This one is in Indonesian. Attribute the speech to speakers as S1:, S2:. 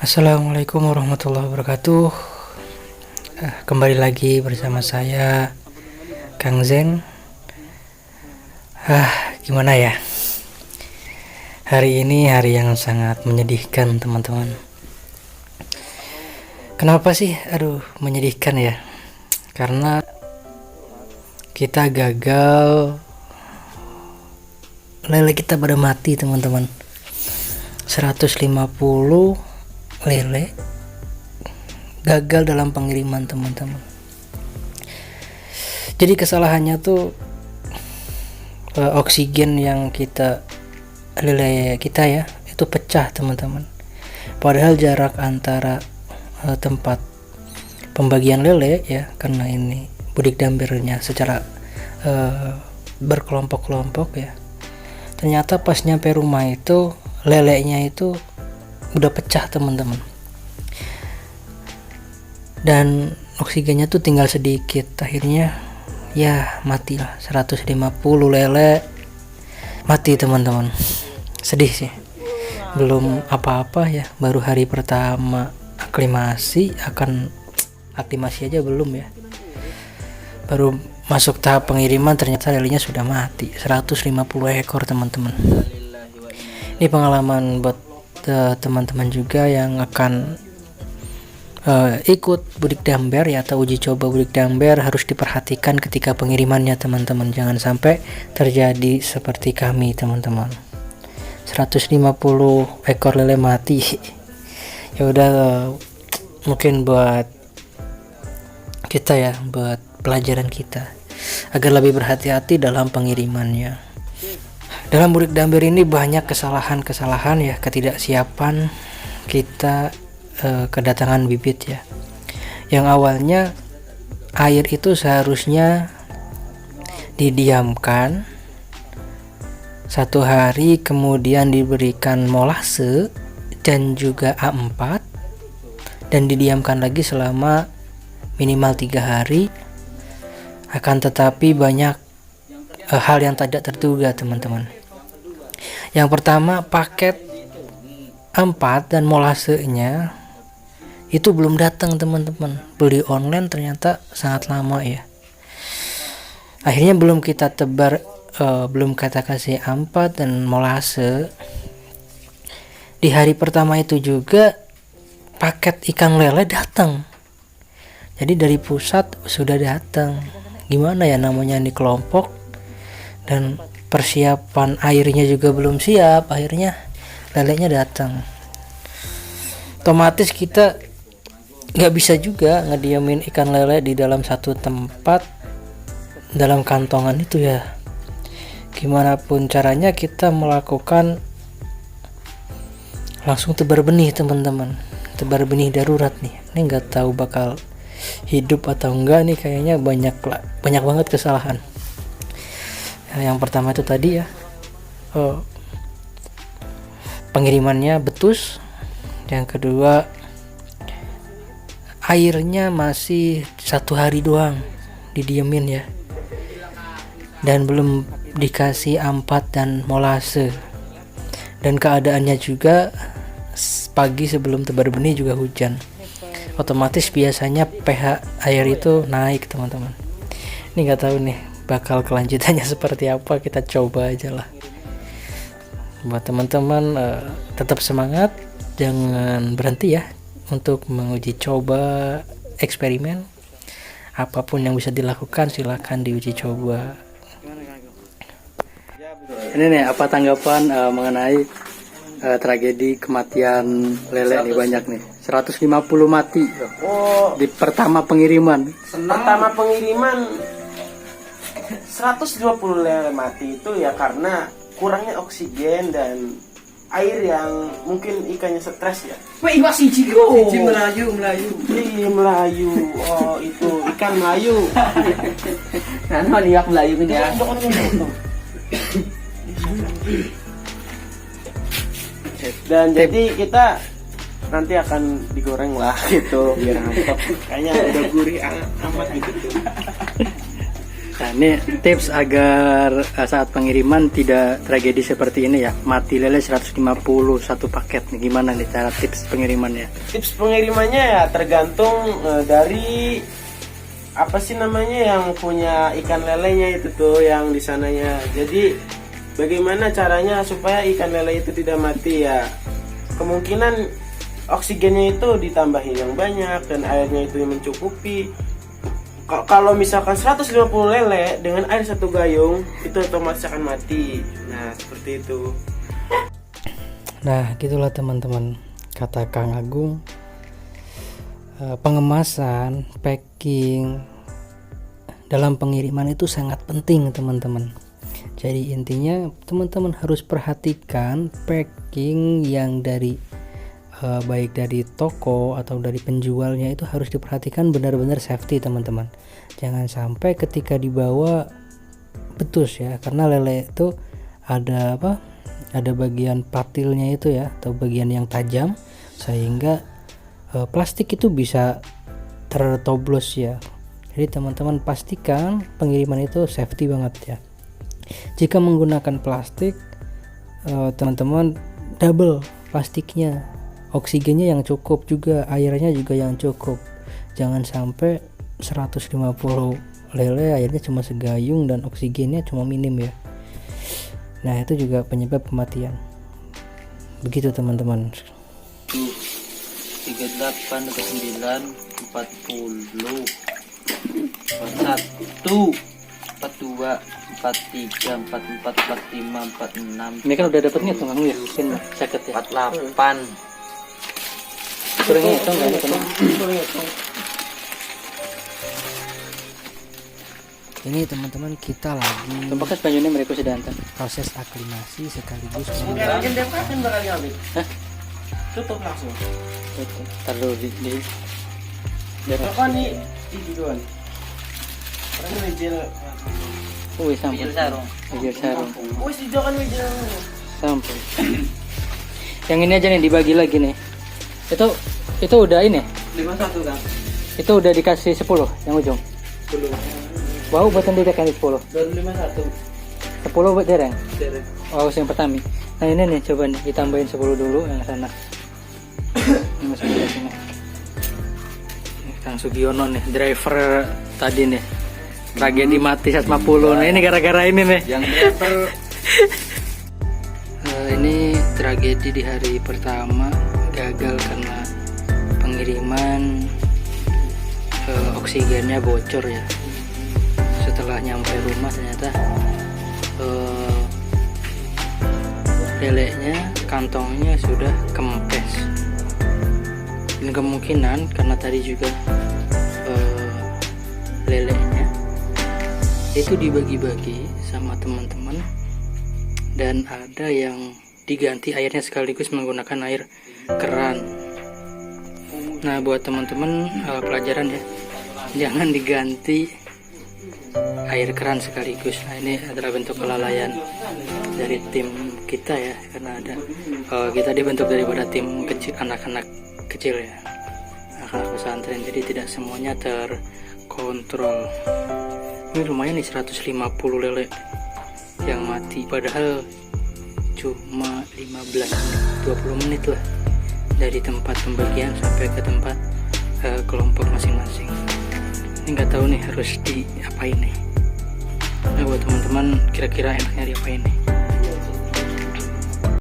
S1: Assalamualaikum warahmatullahi wabarakatuh. Kembali lagi bersama saya Kang Zen. Gimana ya? Hari ini hari yang sangat menyedihkan, teman-teman. Kenapa sih? Menyedihkan ya. Karena kita gagal, lele kita pada mati, teman-teman. 150 lele gagal dalam pengiriman, teman-teman. Jadi kesalahannya tuh oksigen yang lele kita ya itu pecah, teman-teman. Padahal jarak antara tempat pembagian lele ya, karena ini budik dambernya secara berkelompok-kelompok ya. Ternyata pas nyampe rumah itu lelenya itu udah pecah, teman-teman. Dan oksigennya tuh tinggal sedikit. Akhirnya ya matilah 150 lele mati, teman-teman. Sedih sih. Belum apa-apa ya, baru hari pertama aklimasi aja belum ya. Baru masuk tahap pengiriman ternyata lelenya sudah mati 150 ekor, teman-teman. Ini pengalaman buat teman-teman juga yang akan ikut budik damber ya, atau uji coba budik damber. Harus diperhatikan ketika pengirimannya, teman-teman. Jangan sampai terjadi seperti kami, teman-teman. 150 ekor lele mati. Ya udah, mungkin buat kita ya, buat pelajaran kita agar lebih berhati-hati dalam pengirimannya. Dalam budik damber ini banyak kesalahan ya, ketidaksiapan kita kedatangan bibit ya. Yang awalnya air itu seharusnya didiamkan 1 hari, kemudian diberikan molase dan juga A4 dan didiamkan lagi selama minimal 3 hari. Akan tetapi banyak hal yang tidak terduga, teman-teman. Yang pertama, paket 4 dan molasenya itu belum datang, teman-teman. Beli online ternyata sangat lama ya. Akhirnya belum kita tebar, belum kita kasih 4 dan molase. Di hari pertama itu juga paket ikan lele datang. Jadi dari pusat sudah datang. Gimana ya, namanya di kelompok dan persiapan airnya juga belum siap. Akhirnya lelenya datang. Otomatis kita nggak bisa juga ngediamin ikan lele di dalam satu tempat dalam kantongan itu ya. Gimana pun caranya kita melakukan langsung tebar benih, teman-teman. Tebar benih darurat nih. Ini nggak tahu bakal hidup atau enggak nih, kayaknya banyak banget kesalahan. Yang pertama itu tadi ya, pengirimannya betus. Yang kedua, airnya masih 1 hari doang didiemin ya, dan belum dikasih A4 dan molase. Dan keadaannya juga pagi sebelum tebar benih juga hujan. Otomatis biasanya pH air itu naik, teman-teman. Ini nggak tahu nih bakal kelanjutannya seperti apa. Kita coba aja lah. Buat teman-teman, tetap semangat, jangan berhenti ya untuk menguji coba eksperimen. Apapun yang bisa dilakukan silahkan diuji coba. Ini nih, apa tanggapan mengenai tragedi kematian lele nih? Banyak nih, 150 mati di pertama pengiriman.
S2: Pertama pengiriman 120 lele mati itu ya karena kurangnya oksigen dan air yang mungkin ikannya stres ya.
S3: Wah, iwak siji Melayu.
S2: Iya, Melayu. Oh, itu ikan Melayu.
S3: Nah, iwak Melayu ini ya.
S2: Dan jadi kita nanti akan digoreng lah gitu biar mantap. Kayaknya udah gurih amat gitu.
S4: Nah, ini tips agar saat pengiriman tidak tragedi seperti ini ya. Mati lele 150 satu paket. Nih, gimana nih cara tips pengirimannya?
S2: Tips pengirimannya ya tergantung dari apa sih namanya yang punya ikan lelenya itu tuh yang di sananya. Jadi bagaimana caranya supaya ikan lele itu tidak mati ya? Kemungkinan oksigennya itu ditambahin yang banyak dan airnya itu yang mencukupi. Kalau misalkan 150 lele dengan air 1 gayung itu otomatis akan mati. Nah seperti itu.
S1: Nah gitulah teman-teman, kata Kang Agung, pengemasan, packing dalam pengiriman itu sangat penting teman-teman. Jadi intinya teman-teman harus perhatikan packing yang dari baik dari toko atau dari penjualnya itu harus diperhatikan benar-benar safety teman-teman. Jangan sampai ketika dibawa betus ya, karena lele itu ada bagian patilnya itu ya, atau bagian yang tajam sehingga plastik itu bisa tertoblos ya. Jadi teman-teman pastikan pengiriman itu safety banget ya. Jika menggunakan plastik, teman-teman double plastiknya, oksigennya yang cukup juga, airnya juga yang cukup. Jangan sampai 150 lele airnya cuma segayung dan oksigennya cuma minim ya. Nah itu juga penyebab kematian. Begitu teman-teman.
S3: 38, 39, 40, 41, 42, 43, 44, 45, 46.
S4: Ini kan udah dapet nih tuh kamu ya, mungkin sakit ya.
S3: 48.
S4: Kurangnya itu enggak ada teman.
S1: Ini teman-teman kita lagi
S4: Tumpakan banyune mereka sedangkan.
S1: proses aklimasi sekaligus
S2: Mungkin dia kan bakal ngambil. Tutup langsung.
S4: Taruh di
S2: Kok nih itu doang. Orang meja.
S4: sampai. Bijil sarung.
S2: Wes di kan meja.
S4: Sampai. Yang ini aja nih dibagi lagi nih. Itu udah ini.
S3: 51 kan?
S4: Itu udah dikasih 10 yang ujung.
S3: Belum.
S4: Wow, buatan dia kan 10.
S3: Baru 51.
S4: 10 buat dereng.
S3: Derek.
S4: Oh, yang pertama. Nah, ini nih coba nih ditambahin 10 dulu yang sana. Ini masuk di sini. Ini Kang Sugiono nih, driver tadi nih. Tragedi mati 150. Nah, ini gara-gara ini nih.
S3: Yang driver
S4: Ini tragedi di hari pertama, gagal karena pengiriman oksigennya bocor ya. Setelah nyampe rumah ternyata leleknya, kantongnya sudah kempes. Dan kemungkinan karena tadi juga leleknya itu dibagi-bagi sama teman-teman, dan ada yang diganti airnya sekaligus menggunakan air keran. Nah, buat teman-teman pelajaran ya, jangan diganti air keran sekaligus. Nah, ini adalah bentuk kelalaian dari tim kita ya, karena ada kita dibentuk daripada tim kecil, anak-anak kecil ya, anak-anak pesantren, jadi tidak semuanya terkontrol. Ini lumayan nih 150 lele yang mati, padahal cuma 15-20 menit lah dari tempat pembagian sampai ke tempat kelompok masing-masing. Ini nggak tahu nih harus diapain nih. Nah, buat teman-teman kira-kira enaknya diapain nih?